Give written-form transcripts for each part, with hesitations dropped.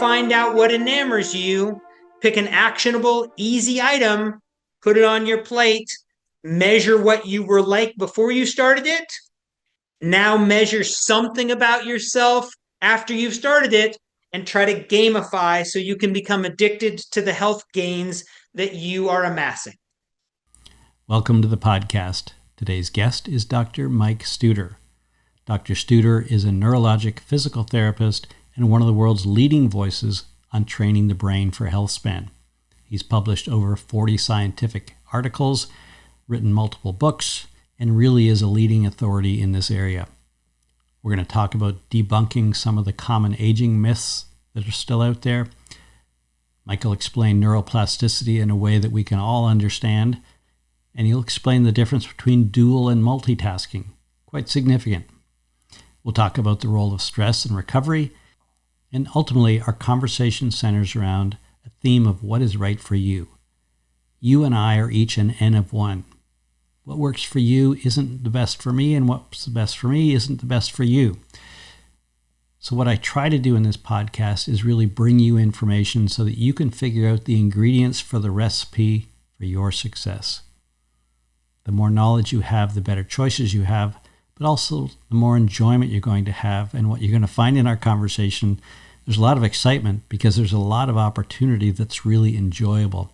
find out what enamors you, pick an actionable, easy item, put it on your plate, measure what you were like before you started it. Now measure something about yourself after you've started it and try to gamify so you can become addicted to the health gains that you are amassing. Welcome to the podcast. Today's guest is Dr. Mike Studer. Dr. Studer is a neurologic physical therapist and one of the world's leading voices on training the brain for Healthspan. He's published over 40 scientific articles, written multiple books, and really is a leading authority in this area. We're going to talk about debunking some of the common aging myths that are still out there. Michael explained neuroplasticity in a way that we can all understand, and he'll explain the difference between dual and multitasking. Quite significant. We'll talk about the role of stress and recovery, and ultimately our conversation centers around a theme of what is right for you. You and I are each an N of one. What works for you isn't the best for me, and what's the best for me isn't the best for you. So what I try to do in this podcast is really bring you information so that you can figure out the ingredients for the recipe for your success. The more knowledge you have, the better choices you have, but also the more enjoyment you're going to have. And what you're going to find in our conversation, there's a lot of excitement because there's a lot of opportunity that's really enjoyable.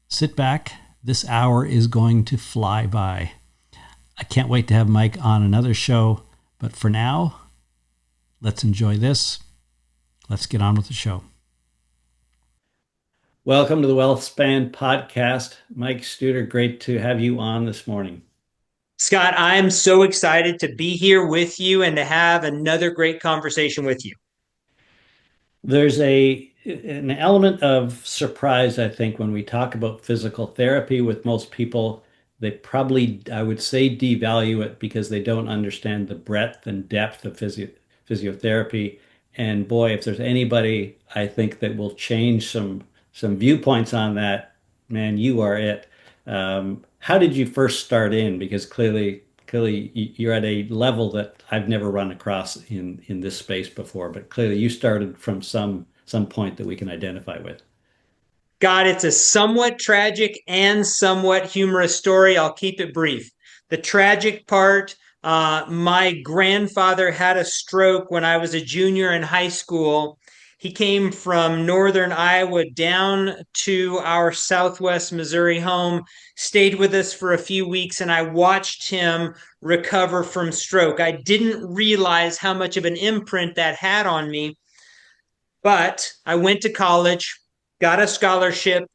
Sit back. This hour is going to fly by. I can't wait to have Mike on another show, but for now, let's enjoy this. Let's get on with the show. Welcome to the Healthspan podcast. Mike Studer, great to have you on this morning. Scott, I'm so excited to be here with you and to have another great conversation with you. There's an element of surprise, I think, when we talk about physical therapy with most people. They probably, I would say, devalue it because they don't understand the breadth and depth of physiotherapy. And boy, if there's anybody I think that will change some viewpoints on that, man, you are it. How did you first start in? Because clearly you're at a level that I've never run across in this space before, but clearly you started from some point that we can identify with. God, it's a somewhat tragic and somewhat humorous story. I'll keep it brief. The tragic part, my grandfather had a stroke when I was a junior in high school. He came from northern Iowa down to our southwest Missouri home, stayed with us for a few weeks, and I watched him recover from stroke. I didn't realize how much of an imprint that had on me, but I went to college, got a scholarship,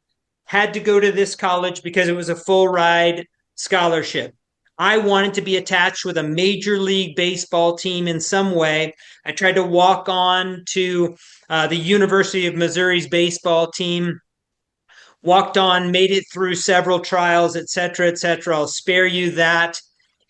had to go to this college because it was a full ride scholarship. I wanted to be attached with a major league baseball team in some way. I tried to walk on to the University of Missouri's baseball team, walked on, made it through several trials, et cetera, et cetera. I'll spare you that.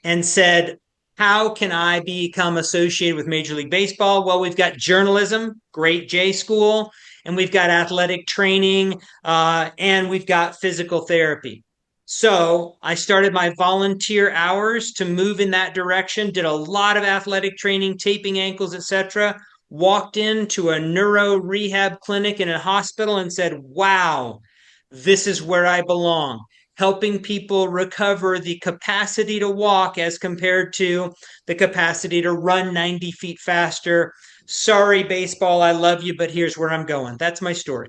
And said, how can I become associated with Major League Baseball? Well, we've got journalism, great J school, and we've got athletic training, and we've got physical therapy. So I started my volunteer hours to move in that direction, did a lot of athletic training, taping ankles, etc. Walked into a neuro rehab clinic in a hospital and said, wow, this is where I belong, helping people recover the capacity to walk as compared to the capacity to run 90 feet faster. Sorry, baseball, I love you, but here's where I'm going. That's my story.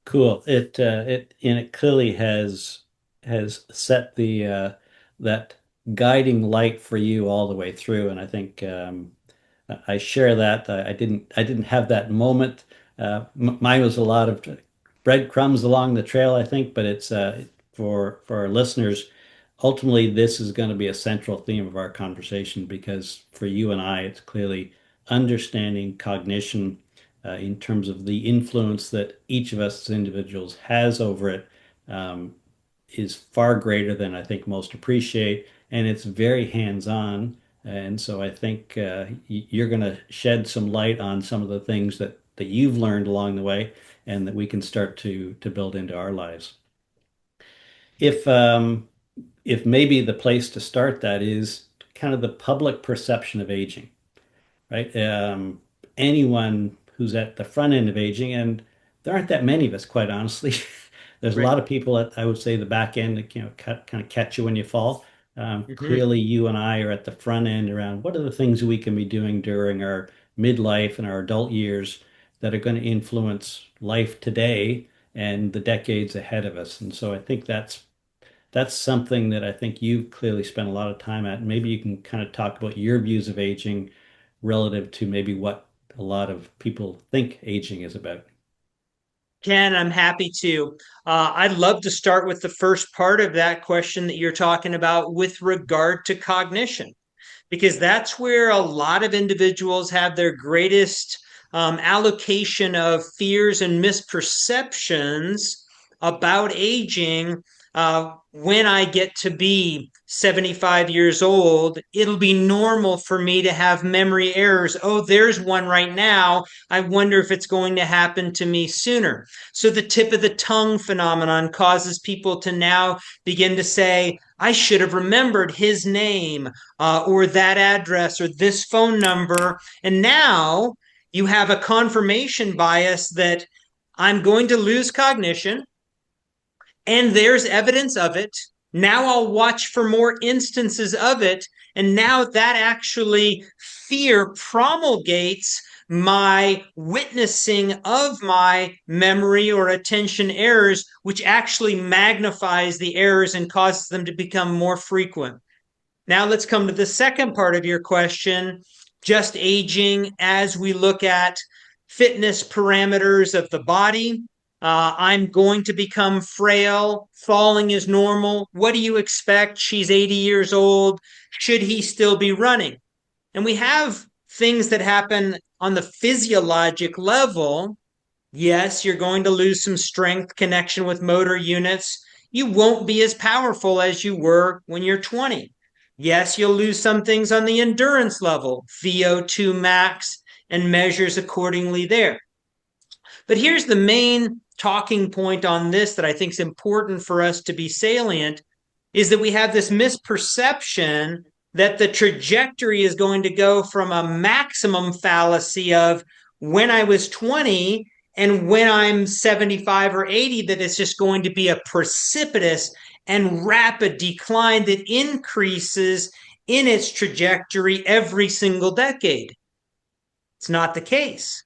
Cool. It clearly has set the that guiding light for you all the way through, and I think I share that. I didn't have that moment. Mine was a lot of breadcrumbs along the trail, I think, but it's for our listeners. Ultimately, this is going to be a central theme of our conversation because for you and I, it's clearly understanding cognition in terms of the influence that each of us as individuals has over it is far greater than I think most appreciate, and it's very hands-on. And so I think you're going to shed some light on some of the things that you've learned along the way, and that we can start to build into our lives. If maybe the place to start that is kind of the public perception of aging, right? Anyone who's at the front end of aging, and there aren't that many of us, quite honestly. There's a Right. lot of people at, I would say, the back end that kind of catch you when you fall. Mhm. Clearly, you and I are at the front end around what are the things we can be doing during our midlife and our adult years that are going to influence life today and the decades ahead of us. And so I think that's something that I think you've clearly spent a lot of time at. Maybe you can kind of talk about your views of aging relative to maybe what a lot of people think aging is about. Ken, I'm happy to. I'd love to start with the first part of that question that you're talking about with regard to cognition, because that's where a lot of individuals have their greatest allocation of fears and misperceptions about aging. When I get to be 75 years old, it'll be normal for me to have memory errors. Oh, there's one right now. I wonder if it's going to happen to me sooner. So the tip of the tongue phenomenon causes people to now begin to say, I should have remembered his name or that address or this phone number. And now you have a confirmation bias that I'm going to lose cognition and there's evidence of it. Now I'll watch for more instances of it. And now that actually fear promulgates my witnessing of my memory or attention errors, which actually magnifies the errors and causes them to become more frequent. Now let's come to the second part of your question, just aging as we look at fitness parameters of the body. I'm going to become frail. Falling is normal. What do you expect? She's 80 years old. Should he still be running? And we have things that happen on the physiologic level. Yes, you're going to lose some strength connection with motor units. You won't be as powerful as you were when you're 20. Yes, you'll lose some things on the endurance level, VO2 max, and measures accordingly there. But here's the main talking point on this that I think is important for us to be salient is that we have this misperception that the trajectory is going to go from a maximum fallacy of when I was 20 and when I'm 75 or 80, that it's just going to be a precipitous and rapid decline that increases in its trajectory every single decade. It's not the case.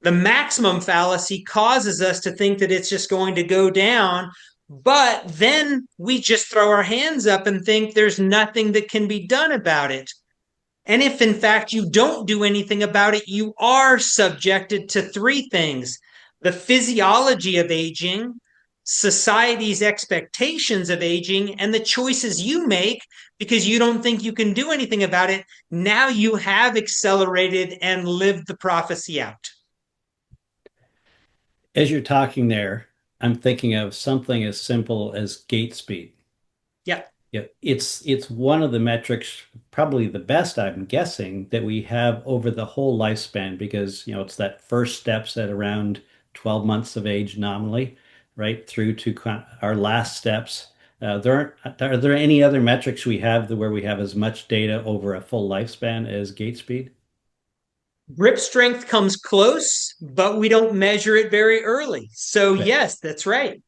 The maximum fallacy causes us to think that it's just going to go down, but then we just throw our hands up and think there's nothing that can be done about it. And if in fact you don't do anything about it, you are subjected to three things: the physiology of aging, society's expectations of aging, and the choices you make because you don't think you can do anything about it. Now you have accelerated and lived the prophecy out. As you're talking there, I'm thinking of something as simple as gait speed. Yeah. Yeah, it's one of the metrics, probably the best, I'm guessing, that we have over the whole lifespan because, it's that first steps at around 12 months of age nominally, right, through to our last steps. Are there any other metrics we have where we have as much data over a full lifespan as gait speed? Grip strength comes close, but we don't measure it very early. So, Right. yes, that's right.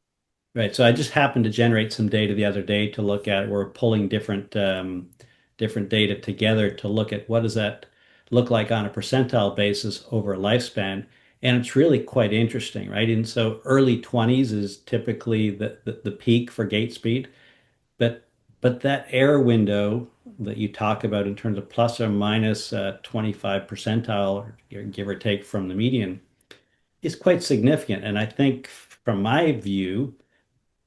Right. So I just happened to generate some data the other day to look at. We're pulling different data together to look at what does that look like on a percentile basis over a lifespan. And it's really quite interesting, right? And so early 20s is typically the peak for gait speed. But but that error window that you talk about in terms of plus or minus 25 percentile, or give or take from the median, is quite significant. And I think from my view,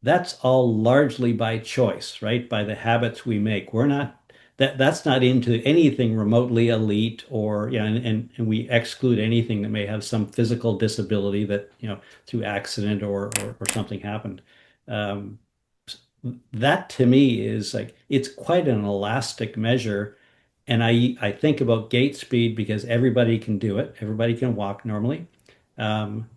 that's all largely by choice, right? By the habits we make. We're not that's not into anything remotely elite or and we exclude anything that may have some physical disability that, through accident or something happened. Um, that to me is like it's quite an elastic measure. And I think about gait speed because everybody can do it. Everybody can walk normally. Um,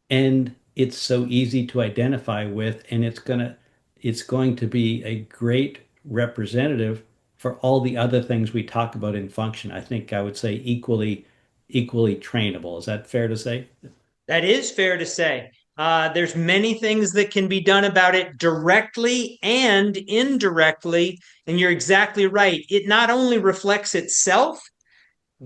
and it's so easy to identify with, and it's going to be a great representative for all the other things we talk about in function. I think I would say equally equally trainable. Is that fair to say? That is fair to say. There's many things that can be done about it directly and indirectly. And you're exactly right. It not only reflects itself,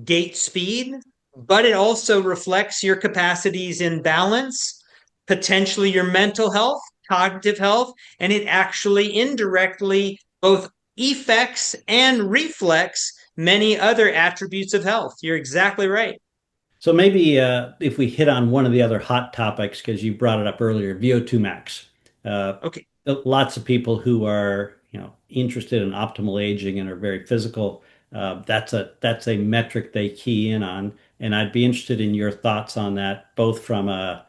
gait speed, but it also reflects your capacities in balance, potentially your mental health, cognitive health, and it actually indirectly both effects and reflects many other attributes of health. You're exactly right. So maybe if we hit on one of the other hot topics, because you brought it up earlier, VO2 max. Uh, Okay. Lots of people who are, interested in optimal aging and are very physical. That's a metric they key in on, and I'd be interested in your thoughts on that, both from a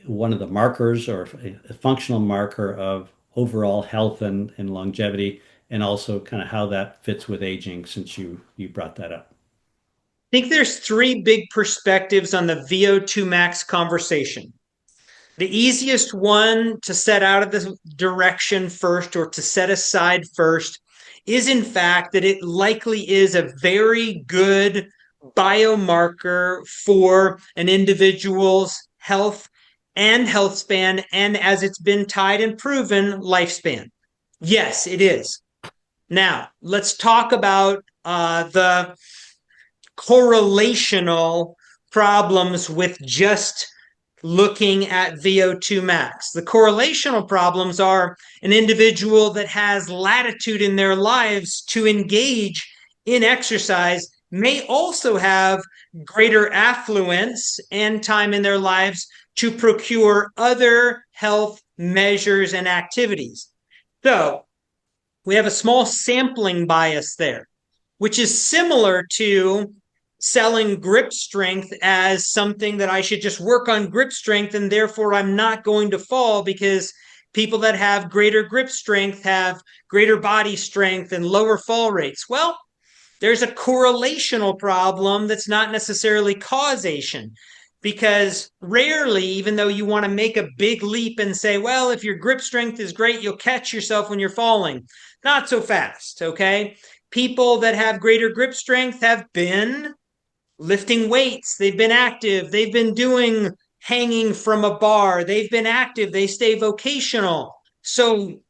one of the markers or a functional marker of overall health and longevity, and also kind of how that fits with aging, since you brought that up. I think there's three big perspectives on the VO2 max conversation. The easiest one to set out of the direction first or to set aside first is, in fact, that it likely is a very good biomarker for an individual's health and health span, and as it's been tied and proven, lifespan. Yes, it is. Now, let's talk about the correlational problems with just looking at VO2 max. The correlational problems are an individual that has latitude in their lives to engage in exercise may also have greater affluence and time in their lives to procure other health measures and activities. So we have a small sampling bias there, which is similar to selling grip strength as something that I should just work on grip strength and therefore I'm not going to fall because people that have greater grip strength have greater body strength and lower fall rates. Well, there's a correlational problem that's not necessarily causation because rarely, even though you want to make a big leap and say, well, if your grip strength is great, you'll catch yourself when you're falling. Not so fast, okay? People that have greater grip strength have been lifting weights, they've been active, they've been doing hanging from a bar, they've been active, they stay vocational. So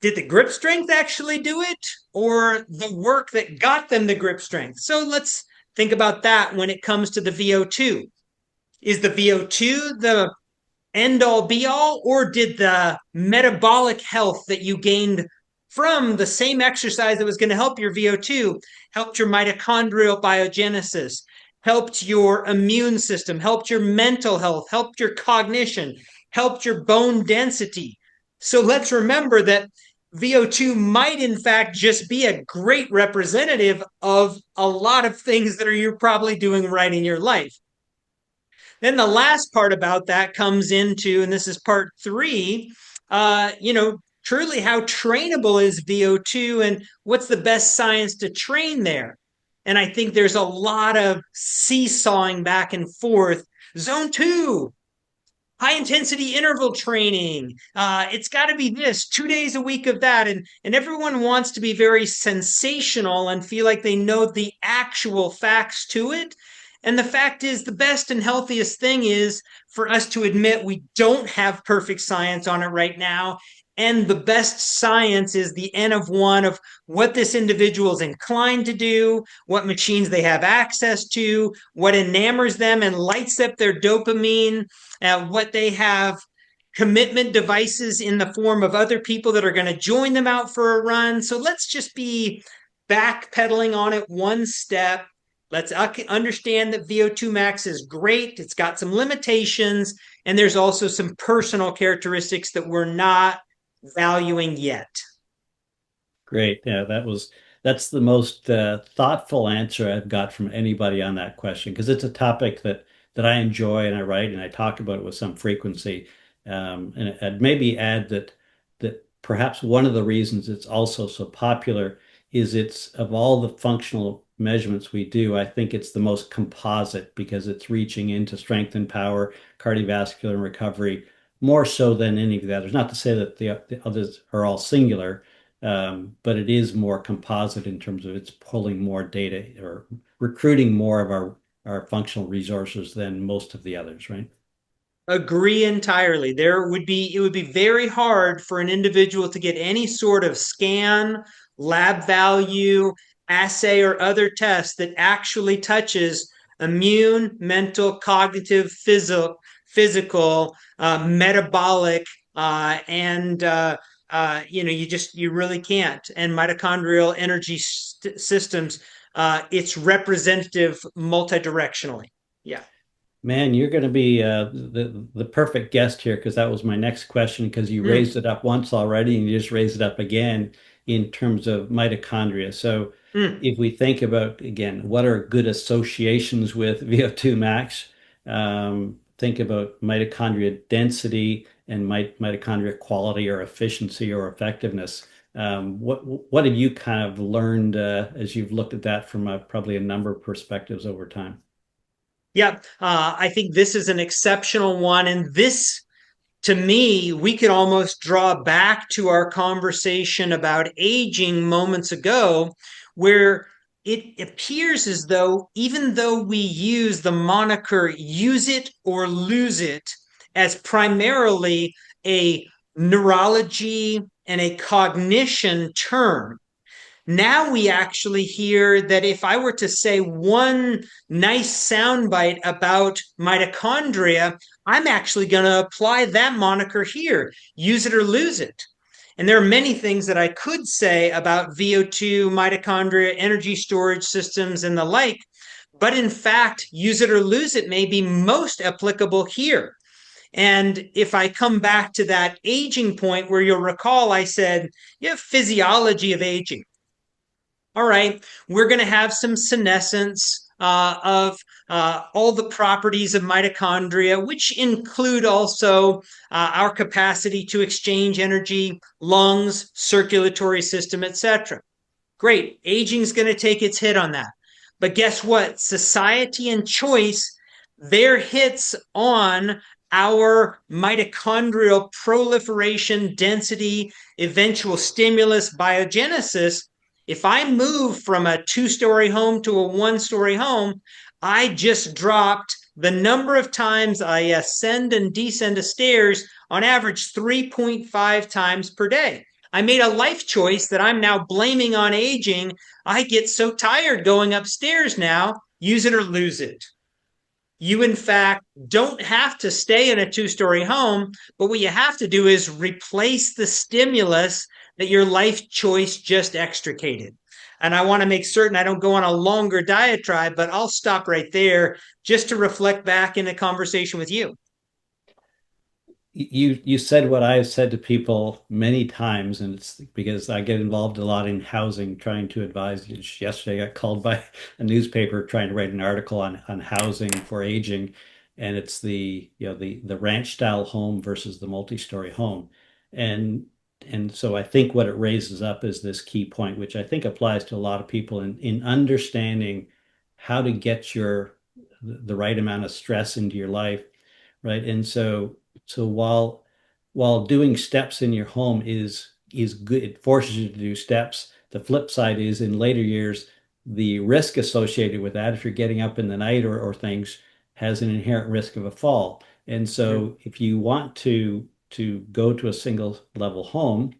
did the grip strength actually do it or the work that got them the grip strength? So let's think about that when it comes to the VO2. Is the VO2 the end all be all, or did the metabolic health that you gained from the same exercise that was going to help your VO2 helped your mitochondrial biogenesis, helped your immune system, helped your mental health, helped your cognition, helped your bone density? So let's remember that VO2 might in fact just be a great representative of a lot of things that you're probably doing right in your life. Then the last part about that comes into, and this is part three, truly how trainable is VO2 and what's the best science to train there. And I think there's a lot of seesawing back and forth. Zone two, high intensity interval training. It's got to be this 2 days a week of that. And everyone wants to be very sensational and feel like they know the actual facts to it. And the fact is, the best and healthiest thing is for us to admit we don't have perfect science on it right now. And the best science is the N of one of what this individual is inclined to do, what machines they have access to, what enamors them and lights up their dopamine, what they have commitment devices in the form of other people that are going to join them out for a run. So let's just be backpedaling on it one step. Let's understand that VO2 max is great. It's got some limitations, and there's also some personal characteristics that we're not valuing yet. Great. Yeah, that's the most thoughtful answer I've got from anybody on that question, because it's a topic that I enjoy and I write and I talk about it with some frequency. And I'd maybe add that perhaps one of the reasons it's also so popular is it's of all the functional measurements we do, I think it's the most composite because it's reaching into strength and power, cardiovascular and recovery, more so than any of the others. Not to say that the others are all singular, but it is more composite in terms of it's pulling more data or recruiting more of our our functional resources than most of the others, right? Agree entirely. It would be very hard for an individual to get any sort of scan, lab value, assay, or other test that actually touches immune, mental, cognitive, physical, metabolic, and you really can't. And mitochondrial energy systems, it's representative multidirectionally. Yeah. Man, you're going to be the perfect guest here because that was my next question because you Mm, raised it up once already and you just raised it up again in terms of mitochondria. So mm. if we think about again, what are good associations with VO2 max? Think about mitochondria density and mitochondria quality or efficiency or effectiveness. What have you kind of learned as you've looked at that from probably a number of perspectives over time? Yeah, I think this is an exceptional one. And this, to me, we could almost draw back to our conversation about aging moments ago, where it appears as though, even though we use the moniker use it or lose it as primarily a neurology and a cognition term, now we actually hear that if I were to say one nice soundbite about mitochondria, I'm actually going to apply that moniker here, use it or lose it. And there are many things that I could say about VO2, mitochondria, energy storage systems, and the like. But in fact, use it or lose it may be most applicable here. And if I come back to that aging point where you'll recall, I said, yeah, physiology of aging. All right, we're going to have some senescence of all the properties of mitochondria, which include also our capacity to exchange energy, lungs, circulatory system, etc. Great, aging is going to take its hit on that. But guess what? Society and choice, their hits on our mitochondrial proliferation, density, eventual stimulus, biogenesis. If I move from a 2-story home to a 1-story home, I just dropped the number of times I ascend and descend the stairs on average 3.5 times per day. I made a life choice that I'm now blaming on aging. I get so tired going upstairs now, use it or lose it. You, in fact, don't have to stay in a 2-story home, but what you have to do is replace the stimulus that your life choice just extricated. And I want to make certain I don't go on a longer diatribe, but I'll stop right there just to reflect back in a conversation with you. You said what I've said to people many times, and it's because I get involved a lot in housing, trying to advise. Just yesterday, I got called by a newspaper trying to write an article on housing for aging, and it's the ranch style home versus the multi-story home, and so I think what it raises up is this key point, which I think applies to a lot of people in understanding how to get the right amount of stress into your life, right? And so while doing steps in your home is good, it forces you to do steps. The flip side is in later years, the risk associated with that, if you're getting up in the night or things, has an inherent risk of a fall. And Mm, so if you want to go to a single level home,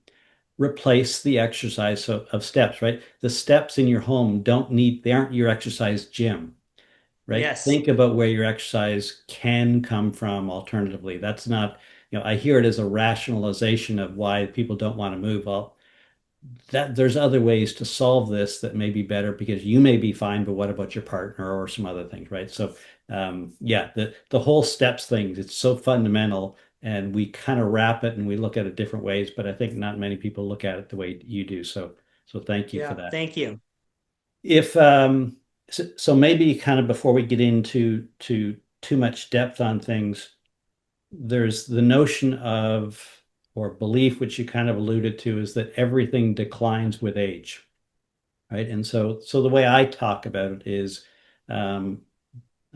replace the exercise of steps, right? The steps in your home they aren't your exercise gym, right? yes. Think about where your exercise can come from alternatively. That's not, I hear it as a rationalization of why people don't want to move. Well, that there's other ways to solve this that may be better because you may be fine, but what about your partner or some other things, right? So, yeah, the whole steps thing, it's so fundamental and we kind of wrap it and we look at it different ways, but I think not many people look at it the way you do. So thank you for Yeah. that. Thank you. If so maybe kind of before we get into too much depth on things, there's the notion of or belief, which you kind of alluded to, is that everything declines with age, right? And so the way I talk about it is um,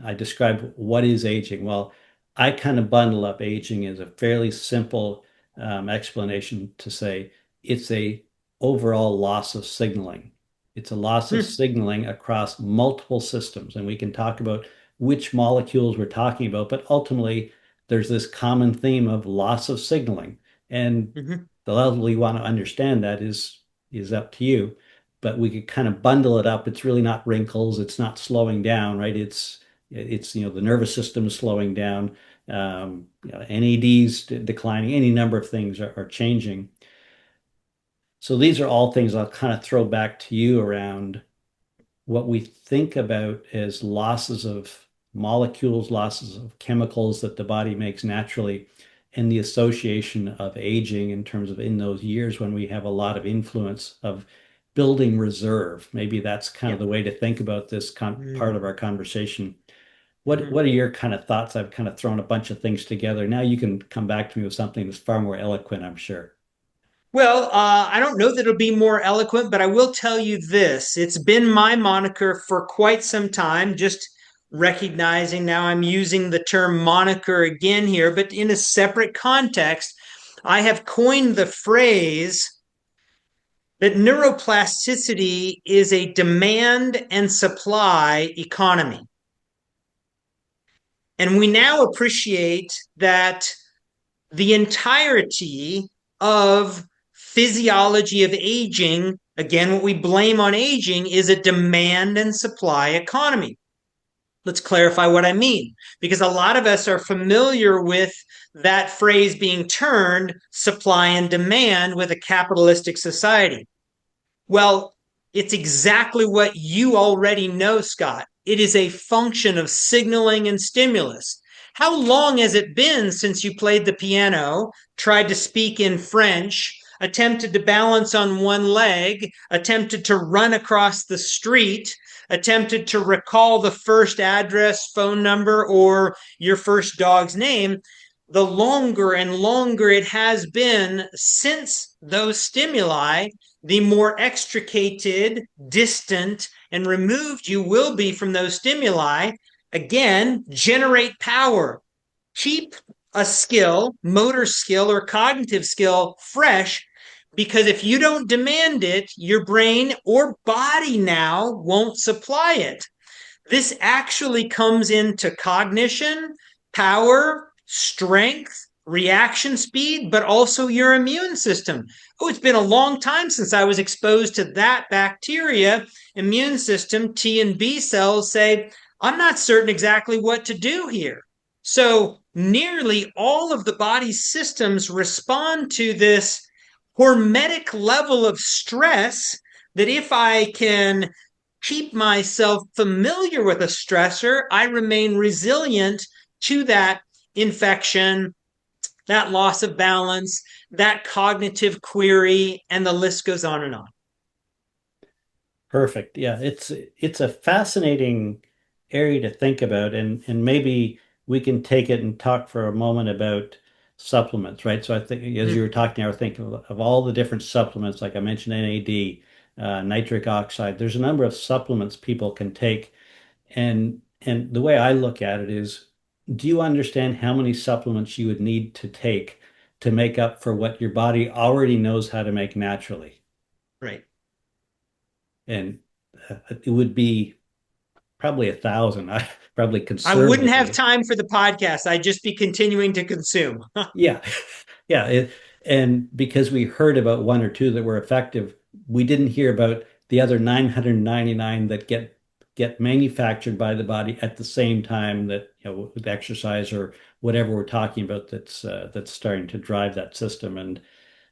I describe what is aging. Well, I kind of bundle up aging as a fairly simple explanation to say it's a overall loss of signaling. It's a loss of Hmm. signaling across multiple systems, and we can talk about which molecules we're talking about, but ultimately there's this common theme of loss of signaling. And Mhm. the level you want to understand that is up to you. But we could kind of bundle it up. It's really not wrinkles, it's not slowing down, right? It's the nervous system is slowing down, NADs declining, any number of things are changing. So these are all things I'll kind of throw back to you around what we think about as losses of molecules, losses of chemicals that the body makes naturally, and the association of aging in terms of in those years when we have a lot of influence of building reserve. Maybe that's kind of Yeah. the way to think about this part of Mhm. our conversation. What Mhm. are your kind of thoughts? I've kind of thrown a bunch of things together. Now you can come back to me with something that's far more eloquent, I'm sure. Well, I don't know that it'll be more eloquent, but I will tell you this. It's been my moniker for quite some time, just recognizing now I'm using the term moniker again here, but in a separate context. I have coined the phrase that neuroplasticity is a demand and supply economy. And we now appreciate that the entirety of physiology of aging, again, what we blame on aging is a demand and supply economy. Let's clarify what I mean, because a lot of us are familiar with that phrase being turned supply and demand with a capitalistic society. Well, it's exactly what you already know, Scott. It is a function of signaling and stimulus. How long has it been since you played the piano, tried to speak in French, attempted to balance on one leg, attempted to run across the street, attempted to recall the first address, phone number, or your first dog's name? The longer and longer it has been since those stimuli, the more extricated, distant, and removed you will be from those stimuli. Again, generate power. Keep a skill, motor skill, or cognitive skill fresh, because if you don't demand it, your brain or body now won't supply it. This actually comes into cognition, power, strength, reaction speed, but also your immune system. Oh, it's been a long time since I was exposed to that bacteria. Immune system, T and B cells say, I'm not certain exactly what to do here. So, nearly all of the body's systems respond to this hormetic level of stress that if I can keep myself familiar with a stressor, I remain resilient to that infection, that loss of balance, that cognitive query, and the list goes on and on. Perfect. Yeah, it's a fascinating area to think about, and maybe we can take it and talk for a moment about supplements, right? So I think as you Mm-hmm. were talking, I was thinking of all the different supplements, like I mentioned NAD, nitric oxide. There's a number of supplements people can take, and the way I look at it is, do you understand how many supplements you would need to take to make up for what your body already knows how to make naturally? Right. And it would be probably 1,000. I probably I wouldn't have conservatively. time for the podcast. I'd just be continuing to consume. Yeah, yeah. And because we heard about one or two that were effective, we didn't hear about the other 999 that get manufactured by the body at the same time that with exercise or whatever we're talking about that's starting to drive that system. And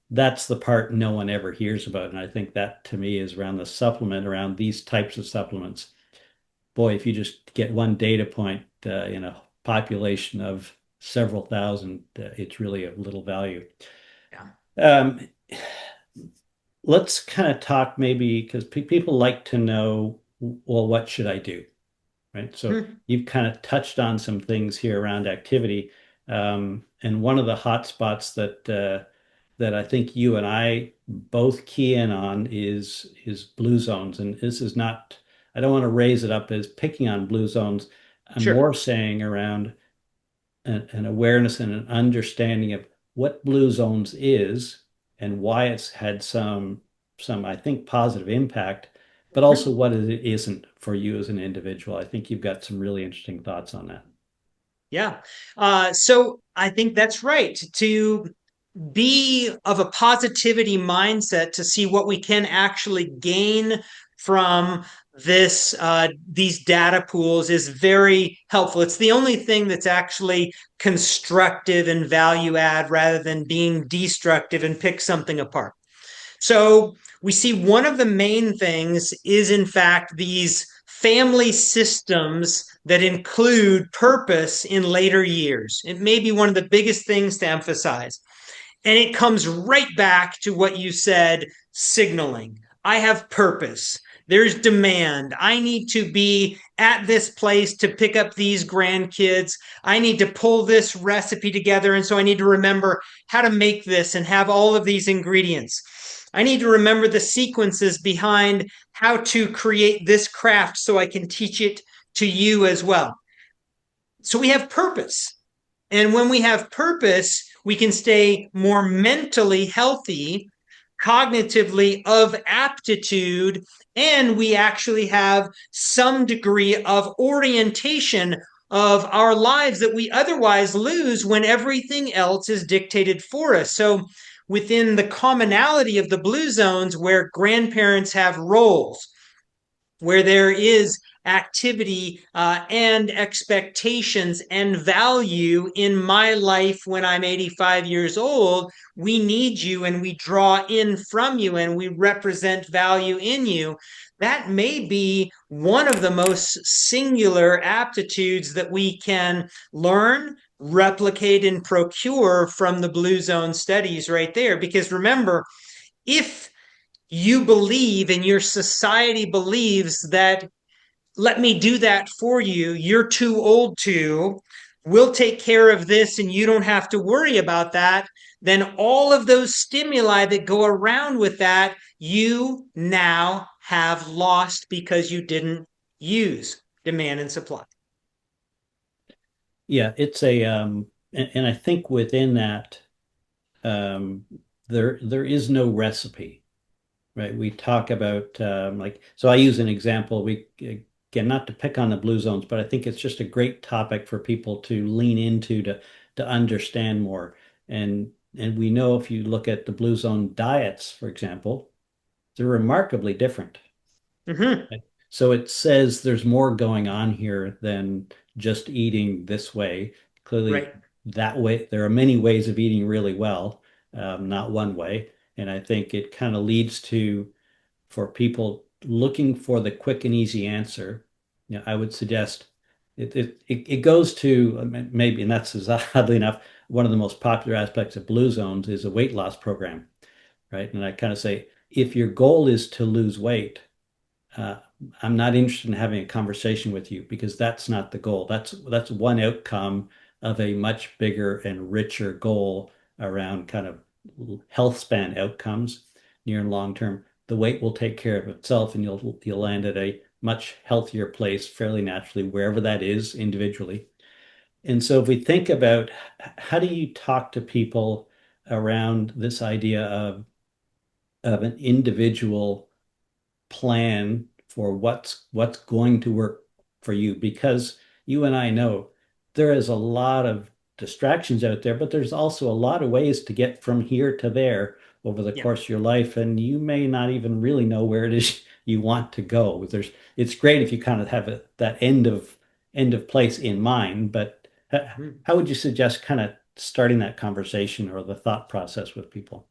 that's the part no one ever hears about. And I think that to me is around the supplement, around these types of supplements. Boy, if you just get one data point in a population of several thousand, it's really of little value. Yeah. Um, let's kind of talk maybe because people like to know, well, what should I do? Right. So Hmm. you've kind of touched on some things here around activity. And one of the hot spots that I think you and I both key in on is blue zones. And this is not, I don't want to raise it up as picking on blue zones. I'm Sure. more saying around an awareness and an understanding of what blue zones is and why it's had some I think positive impact, but also what it isn't for you as an individual. I think you've got some really interesting thoughts on that. Yeah. So I think that's right. To be of a positivity mindset to see what we can actually gain from these data pools is very helpful. It's the only thing that's actually constructive and value add rather than being destructive and pick something apart. So we see one of the main things is, in fact, these family systems that include purpose in later years. It may be one of the biggest things to emphasize. And it comes right back to what you said, signaling. I have purpose. There's demand. I need to be at this place to pick up these grandkids. I need to pull this recipe together. And so I need to remember how to make this and have all of these ingredients. I need to remember the sequences behind how to create this craft so I can teach it to you as well. So we have purpose. And when we have purpose, we can stay more mentally healthy, cognitively of aptitude, and we actually have some degree of orientation of our lives that we otherwise lose when everything else is dictated for us. So within the commonality of the blue zones where grandparents have roles, where there is activity and expectations and value in my life when I'm 85 years old, we need you and we draw in from you and we represent value in you. That may be one of the most singular aptitudes that we can learn, replicate, and procure from the Blue Zone studies right there. Because remember, if you believe and your society believes that let me do that for you, you're too old to, we'll take care of this and you don't have to worry about that, then all of those stimuli that go around with that, you now have lost because you didn't use demand and supply. Yeah, it's and I think within that, um, there is no recipe, right? We talk about like, so I use an example. We again, not to pick on the blue zones, but I think it's just a great topic for people to lean into to understand more. And we know if you look at the blue zone diets, for example, they're remarkably different. Mm-hmm. So it says there's more going on here than just eating this way. Clearly, Right. that way, there are many ways of eating really well, not one way. And I think it kind of leads to, for people looking for the quick and easy answer, I would suggest it goes to maybe, and that's oddly enough, one of the most popular aspects of Blue Zones is a weight loss program, right? And I kind of say, if your goal is to lose weight, uh, I'm not interested in having a conversation with you because that's not the goal. That's one outcome of a much bigger and richer goal around kind of health span outcomes, near and long term. The weight will take care of itself, and you'll land at a much healthier place fairly naturally, wherever that is individually. And so if we think about how do you talk to people around this idea of an individual plan for what's going to work for you, because you and I know there is a lot of distractions out there, but there's also a lot of ways to get from here to there over the Yeah. course of your life, and you may not even really know where it is you want to go. It's great if you kind of have that end of place in mind, but Mhm. how would you suggest kind of starting that conversation or the thought process with people?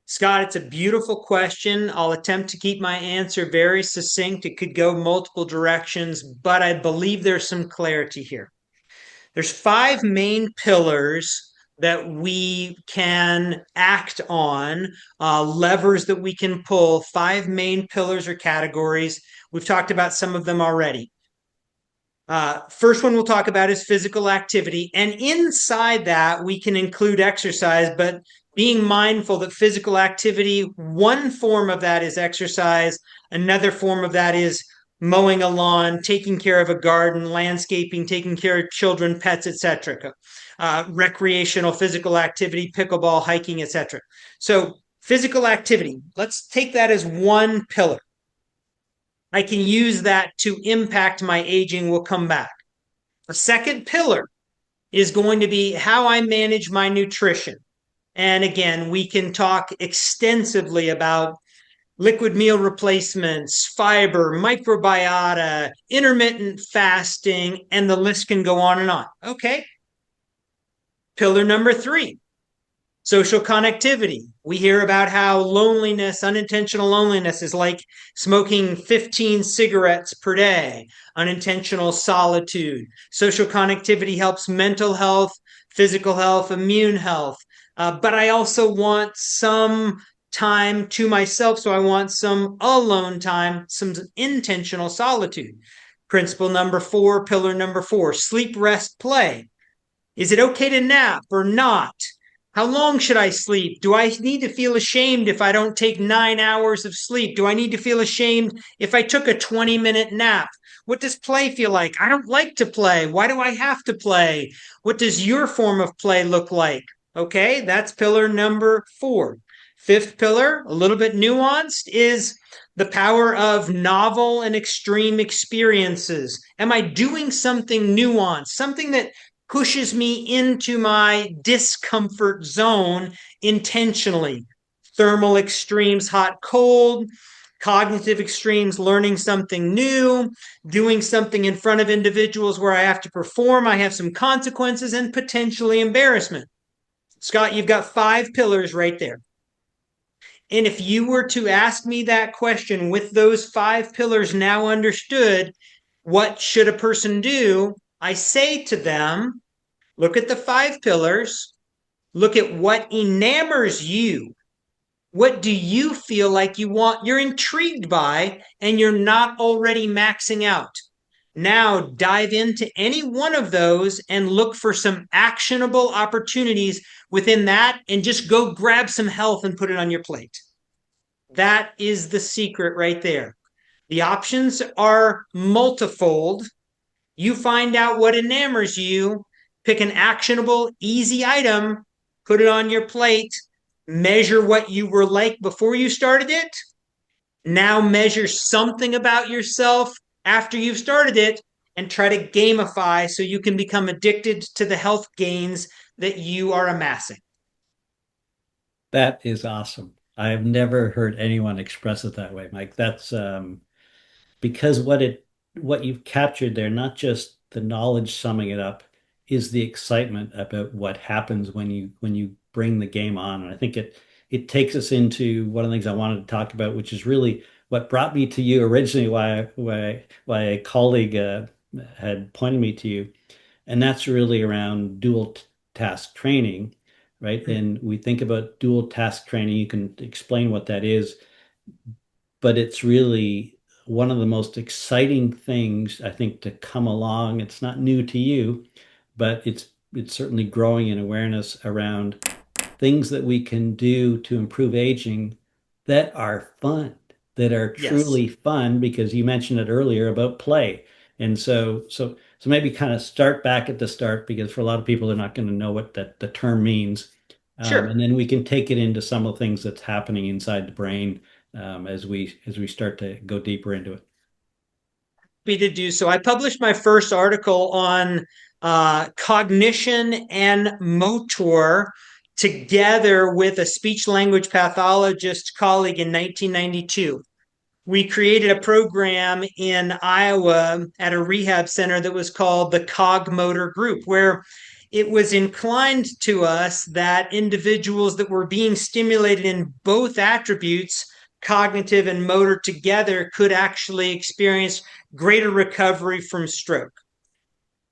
Scott, it's a beautiful question. I'll attempt to keep my answer very succinct. It could go multiple directions, but I believe there's some clarity here. There's five main pillars that we can act on, levers that we can pull, five main pillars or categories. We've talked about some of them already. First one we'll talk about is physical activity. And inside that, we can include exercise, but being mindful that physical activity, one form of that is exercise, another form of that is mowing a lawn, taking care of a garden, landscaping, taking care of children, pets, etc. Recreational physical activity, pickleball, hiking, etc. So, physical activity, let's take that as one pillar. I can use that to impact my aging will come back. The second pillar is going to be how I manage my nutrition. And again, we can talk extensively about liquid meal replacements, fiber, microbiota, intermittent fasting, and the list can go on and on. Okay. Pillar number three, social connectivity. We hear about how loneliness, unintentional loneliness, is like smoking 15 cigarettes per day, unintentional solitude. Social connectivity helps mental health, physical health, immune health. But I also want some time to myself. So I want some alone time, some intentional solitude. Principle number four, pillar number four, sleep, rest, play. Is it okay to nap or not? How long should I sleep? Do I need to feel ashamed if I don't take 9 hours of sleep? Do I need to feel ashamed if I took a 20-minute nap? What does play feel like? I don't like to play. Why do I have to play? What does your form of play look like? Okay, that's pillar number four. Fifth pillar, a little bit nuanced, is the power of novel and extreme experiences. Am I doing something nuanced, something that pushes me into my discomfort zone intentionally? Thermal extremes, hot, cold, cognitive extremes, learning something new, doing something in front of individuals where I have to perform, I have some consequences, and potentially embarrassment. Scott, you've got 5 pillars right there. And if you were to ask me that question with those 5 pillars now understood, what should a person do? I say to them, look at the 5 pillars, look at what enamors you. What do you feel like you want, you're intrigued by, and you're not already maxing out? Now dive into any one of those and look for some actionable opportunities within that and just go grab some health and put it on your plate. That is the secret right there. The options are multifold. You find out what enamors you, pick an actionable, easy item, put it on your plate, measure what you were like before you started it. Now measure something about yourself after you've started it and try to gamify so you can become addicted to the health gains that you are amassing. That is awesome. I've never heard anyone express it that way, Mike. That's because what you've captured there, not just the knowledge summing it up, is the excitement about what happens when you bring the game on. And I think it takes us into one of the things I wanted to talk about, which is really what brought me to you originally, why a colleague had pointed me to you, and that's really around dual task training, right? And we think about dual task training. You can explain what that is, but it's really one of the most exciting things I think to come along. It's not new to you, but it's certainly growing in awareness around things that we can do to improve aging that are fun, that are Yes. truly fun, because you mentioned it earlier about play. And so maybe kind of start back at the start, because for a lot of people, they're not going to know what that the term means. And Sure. then we can take it into some of the things that's happening inside the brain as we start to go deeper into it. Happy to do so. I published my first article on cognition and motor together with a speech language pathologist colleague in 1992. We created a program in Iowa at a rehab center that was called the Cog Motor Group, where it was inclined to us that individuals that were being stimulated in both attributes, cognitive and motor together, could actually experience greater recovery from stroke.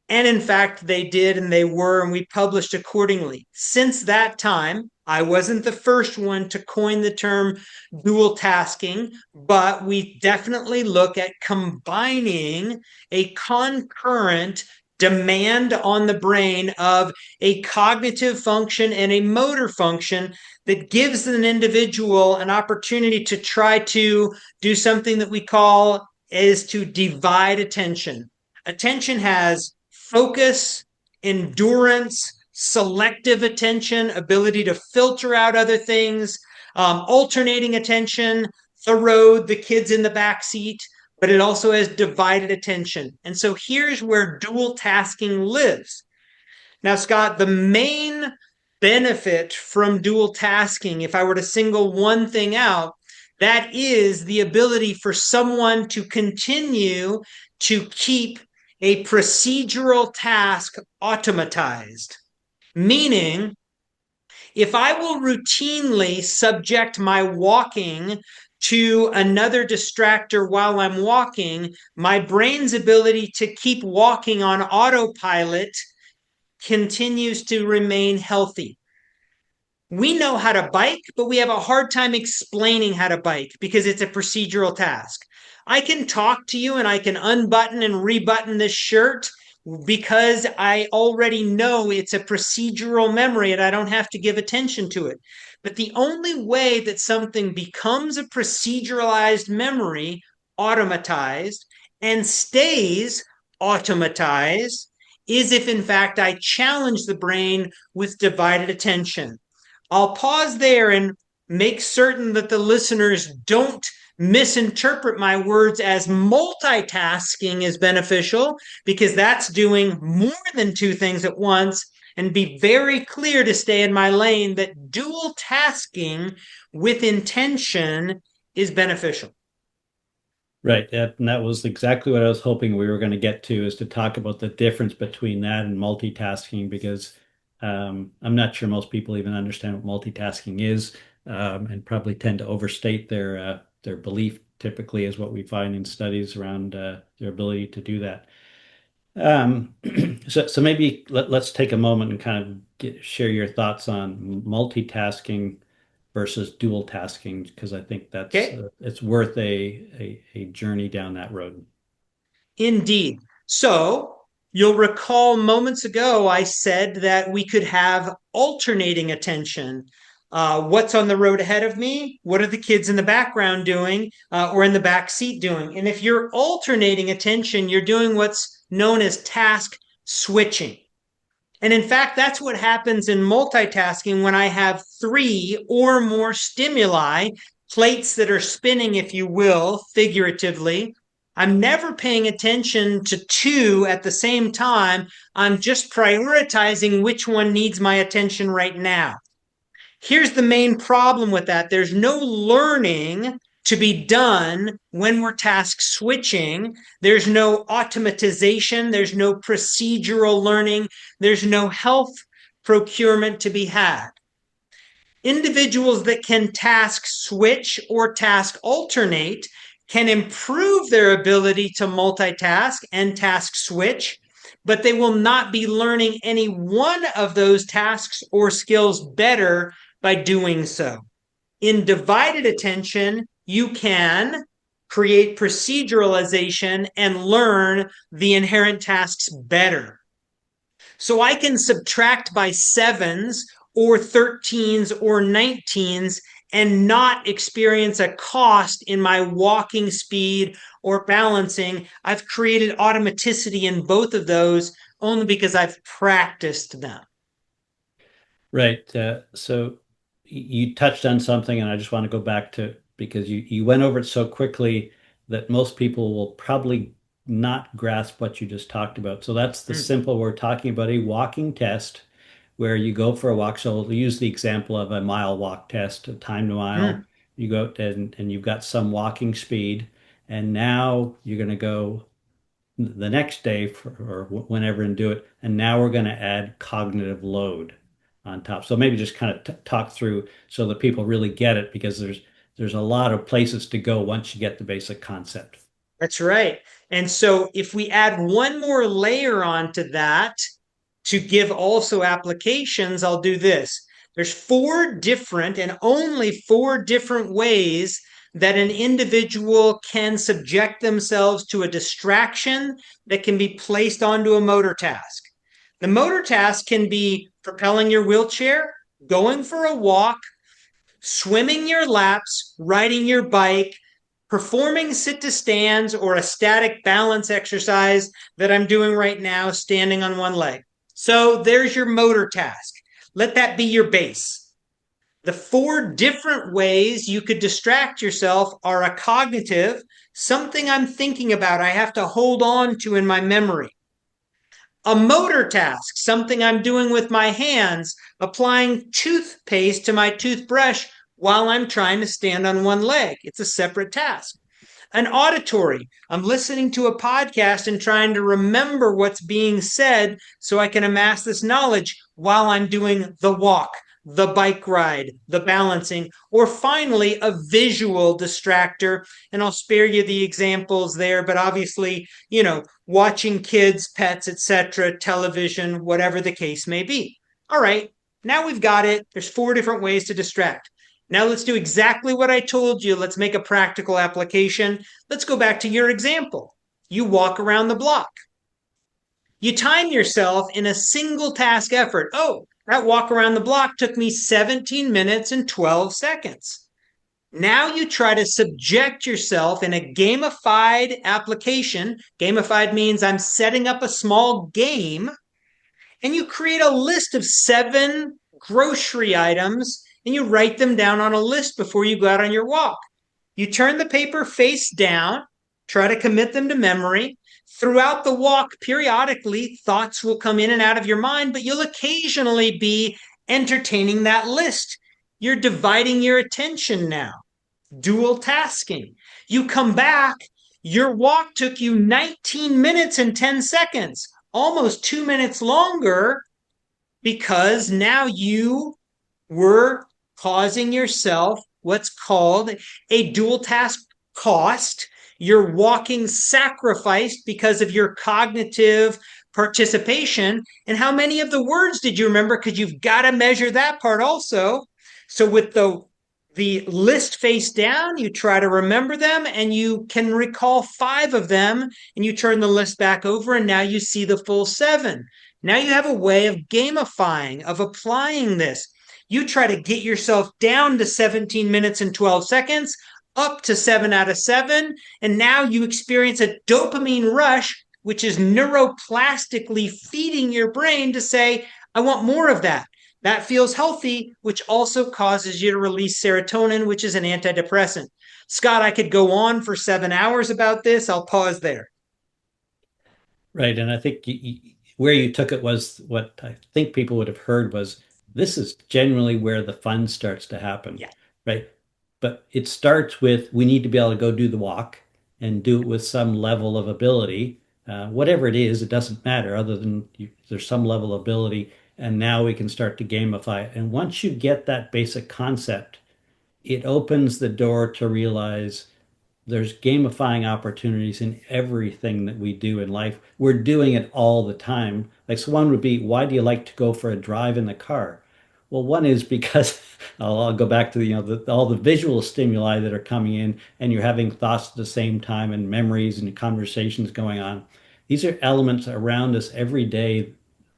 And in fact, they did, and they were, and we published accordingly. Since that time, I wasn't the first one to coin the term dual tasking, but we definitely look at combining a concurrent demand on the brain of a cognitive function and a motor function that gives an individual an opportunity to try to do something that we call is to divide attention. Attention has focus, endurance, selective attention, ability to filter out other things, alternating attention, the road, the kids in the back seat. but it also has divided attention. And so here's where dual tasking lives. Now, Scott, the main benefit from dual tasking, if I were to single one thing out, that is the ability for someone to continue to keep a procedural task automatized. Meaning, if I will routinely subject my walking to another distractor while I'm walking, my brain's ability to keep walking on autopilot continues to remain healthy. We know how to bike, but we have a hard time explaining how to bike because it's a procedural task. I can talk to you and I can unbutton and rebutton this shirt because I already know it's a procedural memory and I don't have to give attention to it. But the only way that something becomes a proceduralized memory, automatized, and stays automatized is if, in fact, I challenge the brain with divided attention. I'll pause there and make certain that the listeners don't misinterpret my words as multitasking is beneficial, because that's doing more than two things at once, and be very clear to stay in my lane that dual tasking with intention is beneficial. Right. And that was exactly what I was hoping we were going to get to, is to talk about the difference between that and multitasking, because I'm not sure most people even understand what multitasking is, and probably tend to overstate their belief, typically, is what we find in studies around their ability to do that. Um, so maybe let's take a moment and kind of share your thoughts on multitasking versus dual tasking, because I think that's Okay. it's worth a journey down that road. Indeed. So you'll recall moments ago, I said that we could have alternating attention. What's on the road ahead of me? What are the kids in the background doing, or in the back seat doing? And if you're alternating attention, you're doing what's known as task switching. And in fact, that's what happens in multitasking when I have three or more stimuli, plates that are spinning, if you will, figuratively. I'm never paying attention to two at the same time. I'm just prioritizing which one needs my attention right now. Here's the main problem with that: there's no learning to be done when we're task switching. There's no automatization, there's no procedural learning, there's no health procurement to be had. Individuals that can task switch or task alternate can improve their ability to multitask and task switch, but they will not be learning any one of those tasks or skills better by doing so. In divided attention, you can create proceduralization and learn the inherent tasks better. So I can subtract by sevens or 13s or 19s and not experience a cost in my walking speed or balancing. I've created automaticity in both of those only because I've practiced them. Right. So you touched on something, and I just want to go back to, because you went over it so quickly that most people will probably not grasp what you just talked about. So that's the Mm, simple, we're talking about a walking test where you go for a walk. So we'll use the example of a mile walk test, a time to mile. mm. You go and you've got some walking speed, and now you're going to go the next day or whenever and do it. And now we're going to add cognitive load on top. So maybe just kind of talk through so that people really get it, because there's a lot of places to go once you get the basic concept. That's right. And so if we add one more layer onto that to give also applications, I'll do this. There's four different and only four different ways that an individual can subject themselves to a distraction that can be placed onto a motor task. The motor task can be propelling your wheelchair, going for a walk, swimming your laps, riding your bike, performing sit to stands, or a static balance exercise that I'm doing right now, standing on one leg. So there's your motor task. Let that be your base. The four different ways you could distract yourself are a cognitive, something I'm thinking about, I have to hold on to in my memory. A motor task, something I'm doing with my hands, applying toothpaste to my toothbrush while I'm trying to stand on one leg. It's a separate task. An auditory, I'm listening to a podcast and trying to remember what's being said so I can amass this knowledge while I'm doing the walk, the bike ride, the balancing, or finally a visual distractor. And I'll spare you the examples there, but obviously, watching kids, pets, etc., television, whatever the case may be. All right, now we've got it. There's four different ways to distract. Now let's do exactly what I told you. Let's make a practical application. Let's go back to your example. You walk around the block. You time yourself in a single task effort. Oh, that walk around the block took me 17 minutes and 12 seconds. Now you try to subject yourself in a gamified application. Gamified means I'm setting up a small game, and you create a list of 7 grocery items and you write them down on a list before you go out on your walk. You turn the paper face down, try to commit them to memory. Throughout the walk, periodically, thoughts will come in and out of your mind, but you'll occasionally be entertaining that list. You're dividing your attention now, dual tasking. You come back, your walk took you 19 minutes and 10 seconds, almost 2 minutes longer, because now you were causing yourself what's called a dual task cost. You're walking sacrificed because of your cognitive participation. And how many of the words did you remember? Because you've got to measure that part also. So with the list face down, you try to remember them and you can recall 5 of them, and you turn the list back over and now you see the full 7. Now you have a way of gamifying, of applying this. You try to get yourself down to 17 minutes and 12 seconds, up to 7 out of 7, and now you experience a dopamine rush, which is neuroplastically feeding your brain to say, I want more of that. That feels healthy, which also causes you to release serotonin, which is an antidepressant. Scott, I could go on for 7 hours about this. I'll pause there. Right. And I think where you took it was what I think people would have heard was this is generally where the fun starts to happen, Yeah. right? But it starts with we need to be able to go do the walk and do it with some level of ability. Whatever it is, it doesn't matter other than there's some level of ability. And now we can start to gamify it. And once you get that basic concept, it opens the door to realize there's gamifying opportunities in everything that we do in life. We're doing it all the time. Like, so one would be, why do you like to go for a drive in the car? Well, one is because I'll go back to all the visual stimuli that are coming in, and you're having thoughts at the same time, and memories and conversations going on. These are elements around us every day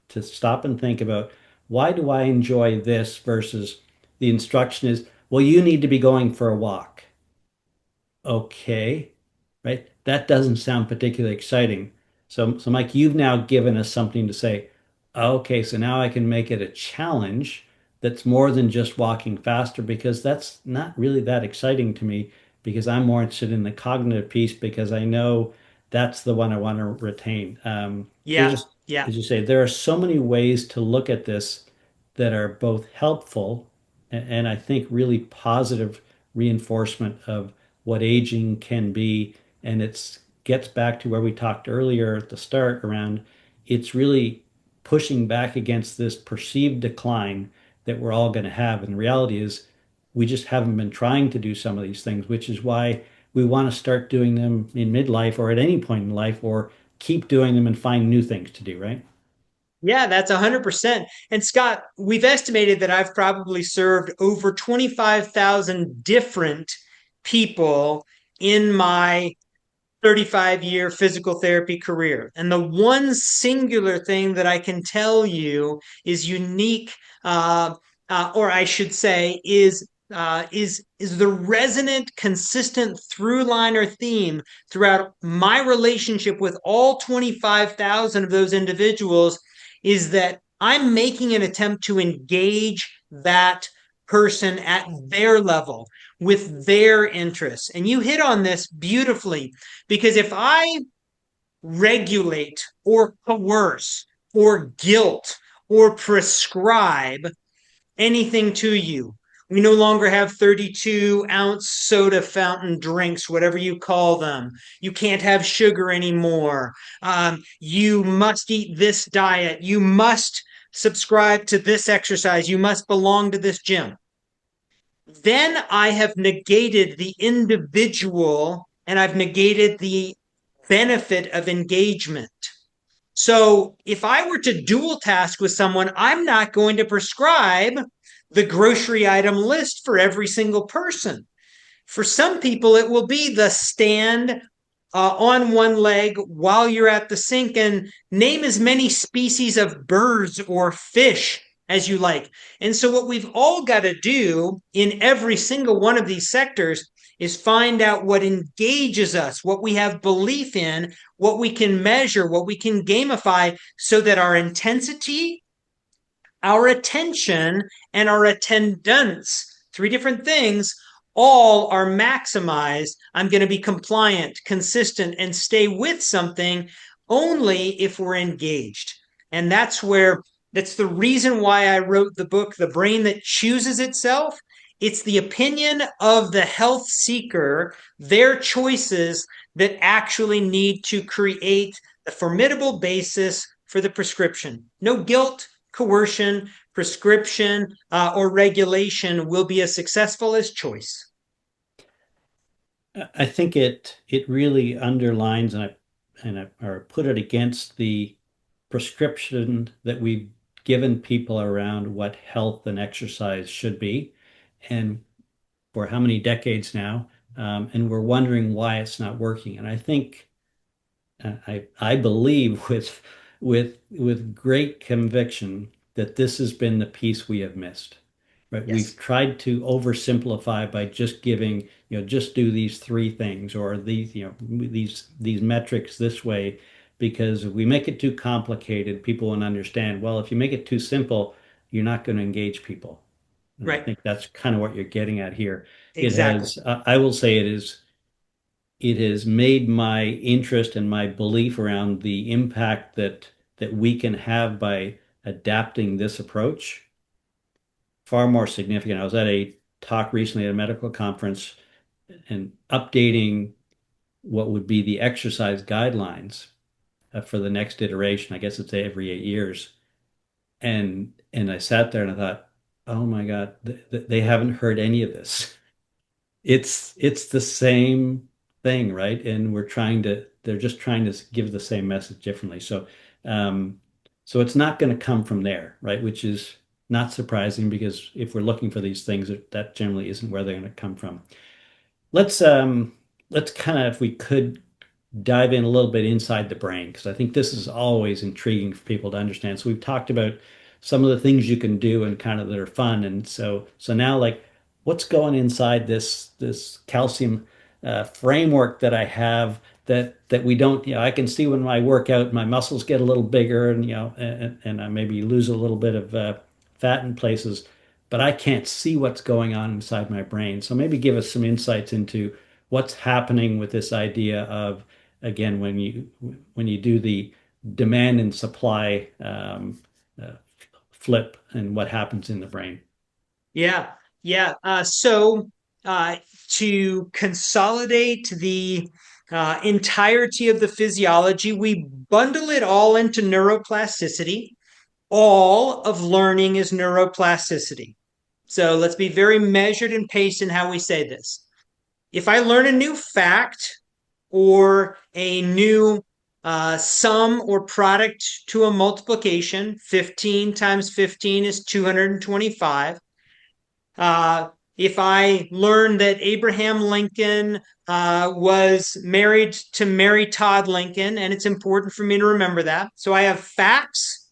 to stop and think about, why do I enjoy this versus the instruction is, well, you need to be going for a walk. Okay, right? That doesn't sound particularly exciting. So Mike, you've now given us something to say, okay, so now I can make it a challenge that's more than just walking faster, because that's not really that exciting to me, because I'm more interested in the cognitive piece, because I know that's the one I want to retain. There's Yeah. just, Yeah. as you say, there are so many ways to look at this that are both helpful and I think really positive reinforcement of what aging can be. And it gets back to where we talked earlier at the start around it's really pushing back against this perceived decline that we're all going to have. And the reality is we just haven't been trying to do some of these things, which is why we want to start doing them in midlife or at any point in life, or keep doing them and find new things to do, right? Yeah, that's 100%. And Scott, we've estimated that I've probably served over 25,000 different people in my 35-year physical therapy career. And the one singular thing that I can tell you is unique, or I should say, is the resonant, consistent through line or theme throughout my relationship with all 25,000 of those individuals is that I'm making an attempt to engage that person at their level with their interests. And you hit on this beautifully, because if I regulate or coerce or guilt or prescribe anything to you, we no longer have 32-ounce soda fountain drinks, whatever you call them. You can't have sugar anymore. You must eat this diet. You must subscribe to this exercise. You must belong to this gym. Then I have negated the individual and I've negated the benefit of engagement. So if I were to dual task with someone, I'm not going to prescribe the grocery item list for every single person. For some people, it will be the stand on one leg while you're at the sink and name as many species of birds or fish as you like. And so, what we've all got to do in every single one of these sectors is find out what engages us, what we have belief in, what we can measure, what we can gamify, so that our intensity, our attention, and our attendance, three different things, all are maximized. I'm going to be compliant, consistent, and stay with something only if we're engaged. And that's the reason why I wrote the book, The Brain That Chooses Itself. It's the opinion of the health seeker, their choices, that actually need to create the formidable basis for the prescription. No guilt, coercion, prescription, or regulation will be as successful as choice. I think it really underlines or put it against the prescription that we've given people around what health and exercise should be, and for how many decades now, and we're wondering why it's not working. And I think I believe with great conviction that this has been the piece we have missed. Right? Yes. We've tried to oversimplify by just giving, just do these three things or these metrics this way, because if we make it too complicated, people won't understand. Well, if you make it too simple, you're not going to engage people. And I Right. think that's kind of what you're getting at here. It Exactly. has, I will say it has made my interest and my belief around the impact that we can have by adapting this approach far more significant. I was at a talk recently at a medical conference and updating what would be the exercise guidelines for the next iteration. I guess it's every 8 years. And I sat there and I thought, oh my God, they haven't heard any of this. It's the same thing, right? And they're just trying to give the same message differently. So it's not going to come from there, right? Which is not surprising, because if we're looking for these things, that generally isn't where they're going to come from. Let's let's kind of, if we could, dive in a little bit inside the brain, because I think this is always intriguing for people to understand. So we've talked about some of the things you can do and kind of that are fun, and so now, like, what's going inside this calcium framework that I have that we don't, I can see when I work out, my muscles get a little bigger, and and I maybe lose a little bit of fat in places, but I can't see what's going on inside my brain. So maybe give us some insights into what's happening with this idea of, again, when you do the demand and supply uh, flip, and what happens in the brain. Yeah. Yeah. So to consolidate the entirety of the physiology, we bundle it all into neuroplasticity. All of learning is neuroplasticity. So let's be very measured and paced in how we say this. If I learn a new fact or a new sum or product to a multiplication, 15 times 15 is 225. If I learn that Abraham Lincoln was married to Mary Todd Lincoln, and it's important for me to remember that. So I have facts,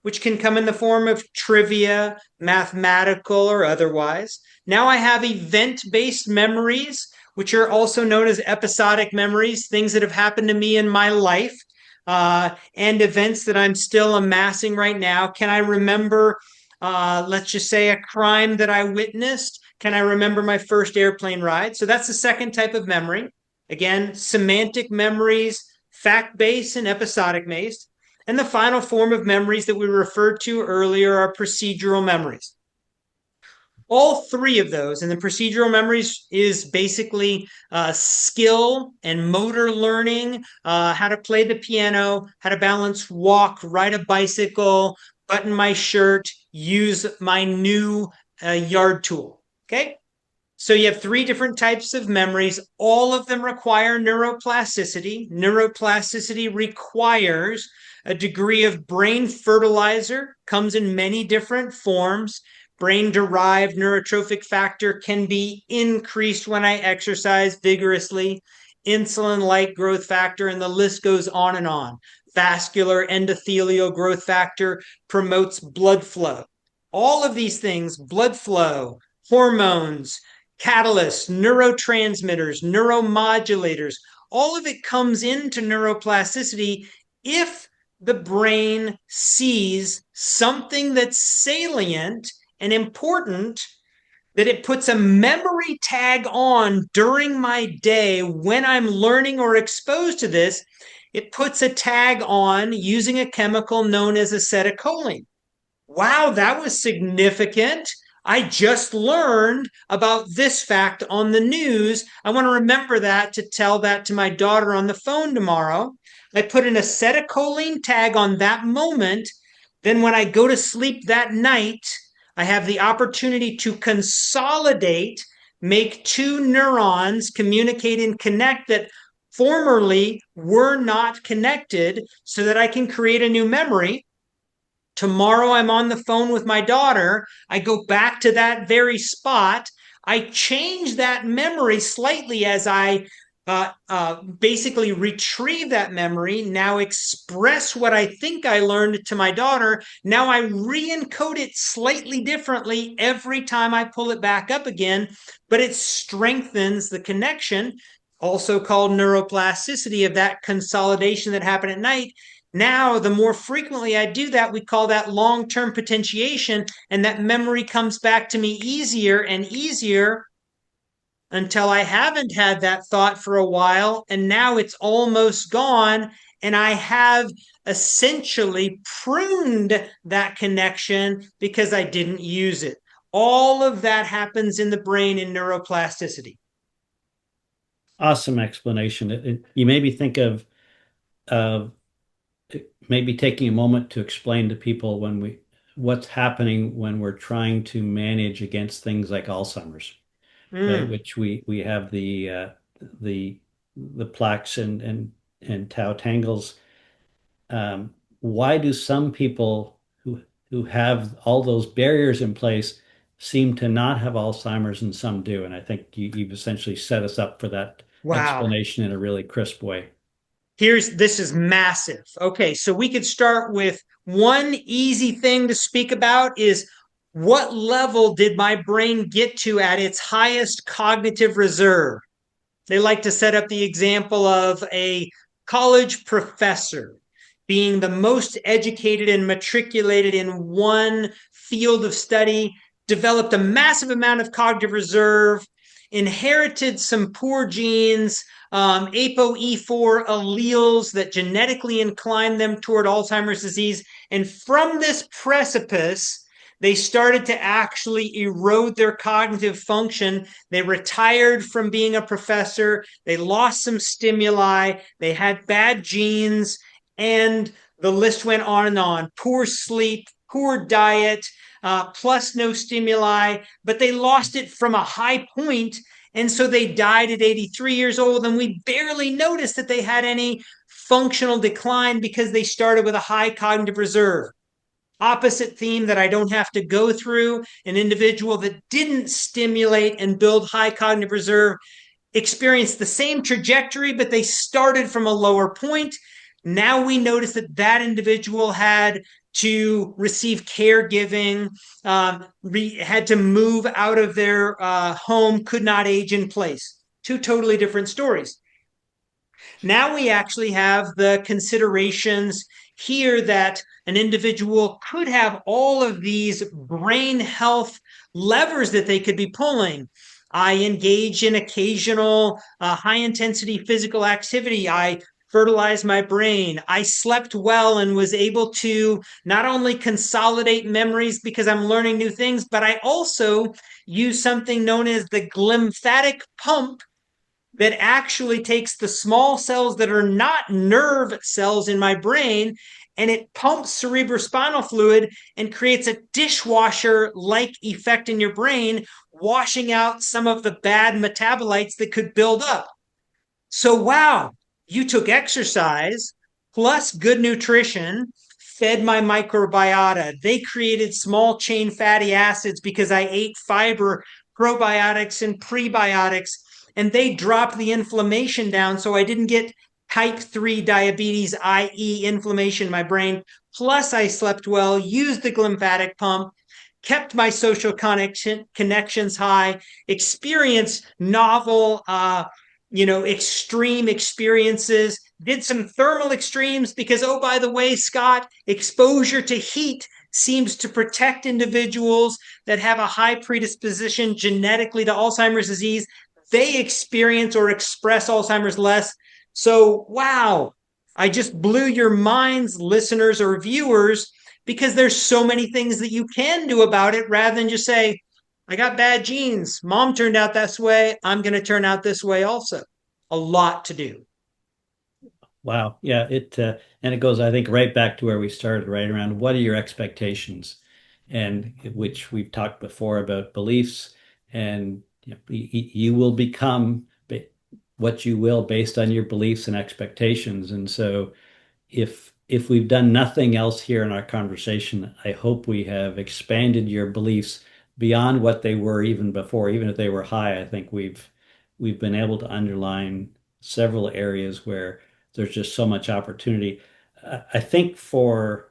which can come in the form of trivia, mathematical or otherwise. Now I have event based memories, which are also known as episodic memories, things that have happened to me in my life. And events that I'm still amassing right now. Can I remember let's just say a crime that I witnessed. Can I remember my first airplane ride? So that's the second type of memory. Again, semantic memories, fact-based and episodic-based. And the final form of memories that we referred to earlier are procedural memories. All three of those, and the procedural memories is basically skill and motor learning, how to play the piano, how to balance, walk, ride a bicycle, button my shirt, use my new yard tool. Okay. So you have three different types of memories. All of them require neuroplasticity. Neuroplasticity requires a degree of brain fertilizer, comes in many different forms. Brain derived neurotrophic factor can be increased when I exercise vigorously, insulin like growth factor, and the list goes on and on. Vascular endothelial growth factor promotes blood flow. All of these things, blood flow, hormones, catalysts, neurotransmitters, neuromodulators, all of it comes into neuroplasticity if the brain sees something that's salient and important, that it puts a memory tag on during my day when I'm learning or exposed to this. It puts a tag on using a chemical known as acetylcholine. Wow, that was significant. I just learned about this fact on the news. I want to remember that to tell that to my daughter on the phone tomorrow. I put an acetylcholine tag on that moment. Then when I go to sleep that night, I have the opportunity to consolidate, make two neurons communicate and connect that formerly were not connected so that I can create a new memory. Tomorrow I'm on the phone with my daughter. I go back to that very spot. I change that memory slightly as I basically retrieve that memory, now express what I think I learned to my daughter. Now I re encode it slightly differently every time I pull it back up again, but it strengthens the connection, also called neuroplasticity, of that consolidation that happened at night. Now, the more frequently I do that, we call that long-term potentiation, and that memory comes back to me easier and easier until I haven't had that thought for a while, and now it's almost gone, and I have essentially pruned that connection because I didn't use it. All of that happens in the brain in neuroplasticity. Awesome explanation. You made me think of uh, maybe taking a moment to explain to people what's happening when we're trying to manage against things like Alzheimer's, right? Mm. Which we have the the plaques and tau tangles. Why do some people who have all those barriers in place seem to not have Alzheimer's and some do? And I think you've essentially set us up for that Wow. explanation in a really crisp way. This is massive. Okay, so we could start with one easy thing to speak about is what level did my brain get to at its highest cognitive reserve? They like to set up the example of a college professor being the most educated and matriculated in one field of study, developed a massive amount of cognitive reserve, inherited some poor genes, ApoE4 alleles that genetically incline them toward Alzheimer's disease. And from this precipice, they started to actually erode their cognitive function. They retired from being a professor. They lost some stimuli. They had bad genes. And the list went on and on. Poor sleep, poor diet, plus no stimuli. But they lost it from a high point. And so they died at 83 years old. And we barely noticed that they had any functional decline because they started with a high cognitive reserve. Opposite theme that I don't have to go through, an individual that didn't stimulate and build high cognitive reserve experienced the same trajectory, but they started from a lower point. Now we notice that that individual had to receive caregiving, had to move out of their home, could not age in place. Two totally different stories. Now we actually have the considerations here that an individual could have all of these brain health levers that they could be pulling. I engage in occasional high intensity physical activity. I fertilize my brain. I slept well and was able to not only consolidate memories because I'm learning new things, but I also use something known as the glymphatic pump that actually takes the small cells that are not nerve cells in my brain and it pumps cerebrospinal fluid and creates a dishwasher like effect in your brain, washing out some of the bad metabolites that could build up. So, wow, you took exercise plus good nutrition, fed my microbiota. They created small chain fatty acids because I ate fiber, probiotics, and prebiotics, and they dropped the inflammation down so I didn't get type 3 diabetes, i.e., inflammation in my brain. Plus, I slept well, used the glymphatic pump, kept my social connections high, experienced novel extreme experiences, did some thermal extremes because, oh, by the way, Scott, exposure to heat seems to protect individuals that have a high predisposition genetically to Alzheimer's disease. They experience or express Alzheimer's less. So, wow, I just blew your minds, listeners or viewers, because there's so many things that you can do about it rather than just say, I got bad genes. Mom turned out this way. I'm going to turn out this way also. A lot to do. Wow. Yeah, it and it goes, I think, right back to where we started, right around what are your expectations, and which we've talked before about beliefs, and you will become what you will based on your beliefs and expectations. And so if we've done nothing else here in our conversation, I hope we have expanded your beliefs beyond what they were even before, even if they were high. I think we've been able to underline several areas where there's just so much opportunity. I think for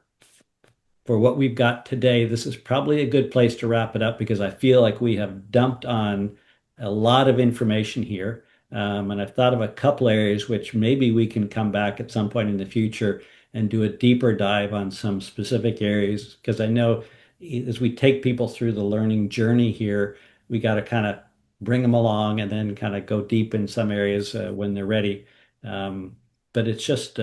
what we've got today, this is probably a good place to wrap it up because I feel like we have dumped on a lot of information here. And I've thought of a couple areas which maybe we can come back at some point in the future and do a deeper dive on some specific areas. Because I know as we take people through the learning journey here, we got to kind of bring them along and then kind of go deep in some areas when they're ready. But it's just,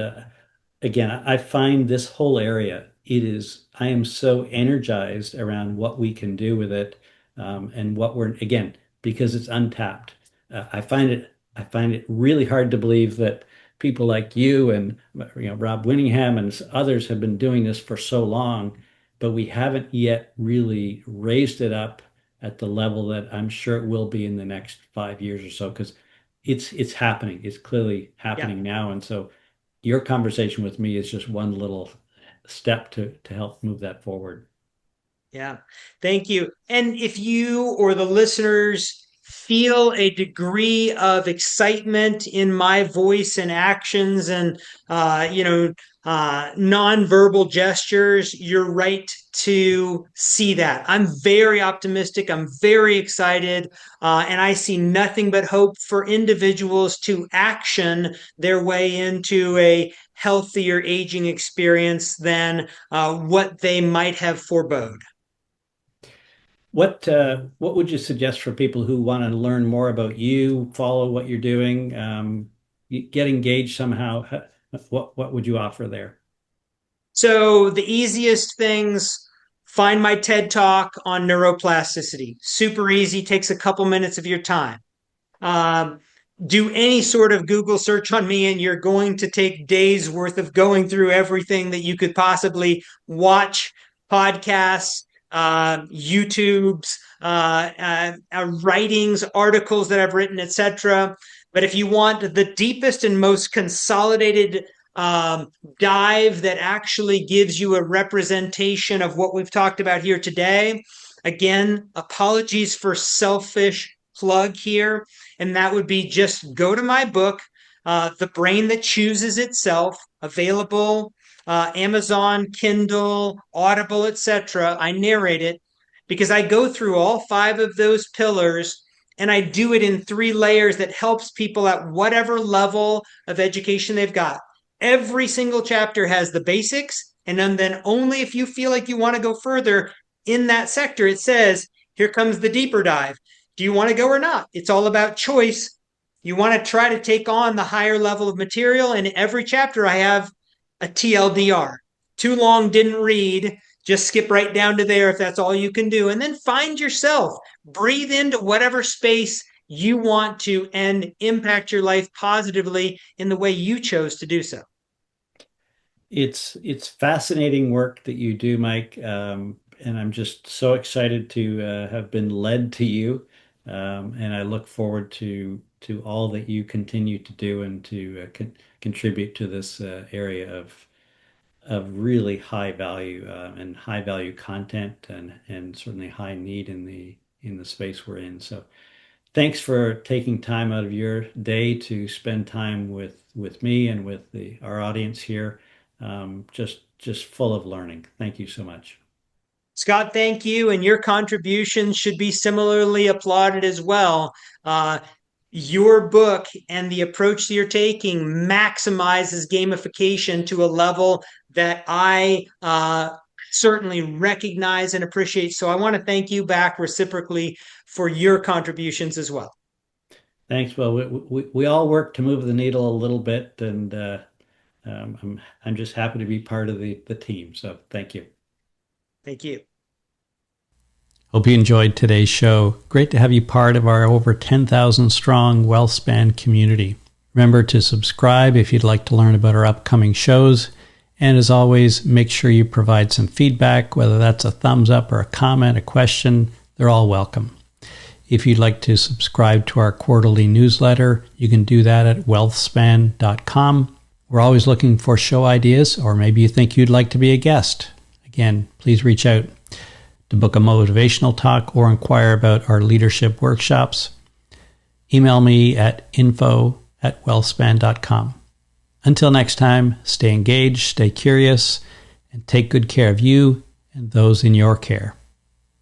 again, I find this whole area, I am so energized around what we can do with it, and what we're, again, because it's untapped. I find it really hard to believe that people like you and Rob Winningham and others have been doing this for so long, but we haven't yet really raised it up at the level that I'm sure it will be in the next 5 years or so, because it's happening. It's clearly Yeah. happening now. And so your conversation with me is just one little step to help move that forward. Yeah. Thank you. And if you or the listeners feel a degree of excitement in my voice and actions and, nonverbal gestures, you're right to see that. I'm very optimistic. I'm very excited. And I see nothing but hope for individuals to action their way into a healthier aging experience than what they might have forebode. What would you suggest for people who want to learn more about you, follow what you're doing, get engaged somehow? What would you offer there? So the easiest things, find my TED talk on neuroplasticity. Super easy, takes a couple minutes of your time. Um, do any sort of Google search on me, and you're going to take days worth of going through everything that you could possibly watch, podcasts, YouTube's, writings, articles that I've written, etc. But if you want the deepest and most consolidated um, dive that actually gives you a representation of what we've talked about here today, again, apologies for selfish plug here, and that would be just go to my book, The Brain That Chooses Itself, available Amazon, Kindle, Audible, etc. I narrate it because I go through all five of those pillars and I do it in 3 layers that helps people at whatever level of education they've got. Every single chapter has the basics, and then only if you feel like you want to go further in that sector, it says, here comes the deeper dive. Do you want to go or not? It's all about choice. You want to try to take on the higher level of material. In every chapter, I have a TLDR. Too long, didn't read. Just skip right down to there if that's all you can do. And then find yourself. Breathe into whatever space you want to and impact your life positively in the way you chose to do so. It's fascinating work that you do, Mike, and I'm just so excited to have been led to you, and I look forward to all that you continue to do and to contribute to this area of really high value and high value content and certainly high need in the space we're in. So thanks for taking time out of your day to spend time with me and with our audience here. Just full of learning. Thank you so much. Scott, thank you. And your contributions should be similarly applauded as well. Your book and the approach that you're taking maximizes gamification to a level that I certainly recognize and appreciate. So I want to thank you back reciprocally for your contributions as well. Thanks. Well, we all work to move the needle a little bit, and I'm just happy to be part of the team. So thank you. Thank you. Hope you enjoyed today's show. Great to have you part of our over 10,000 strong Healthspan community. Remember to subscribe if you'd like to learn about our upcoming shows. And as always, make sure you provide some feedback, whether that's a thumbs up or a comment, a question. They're all welcome. If you'd like to subscribe to our quarterly newsletter, you can do that at wealthspan.com. We're always looking for show ideas, or maybe you think you'd like to be a guest. Again, please reach out to book a motivational talk or inquire about our leadership workshops. Email me at info@wealthspan.com. Until next time, stay engaged, stay curious, and take good care of you and those in your care.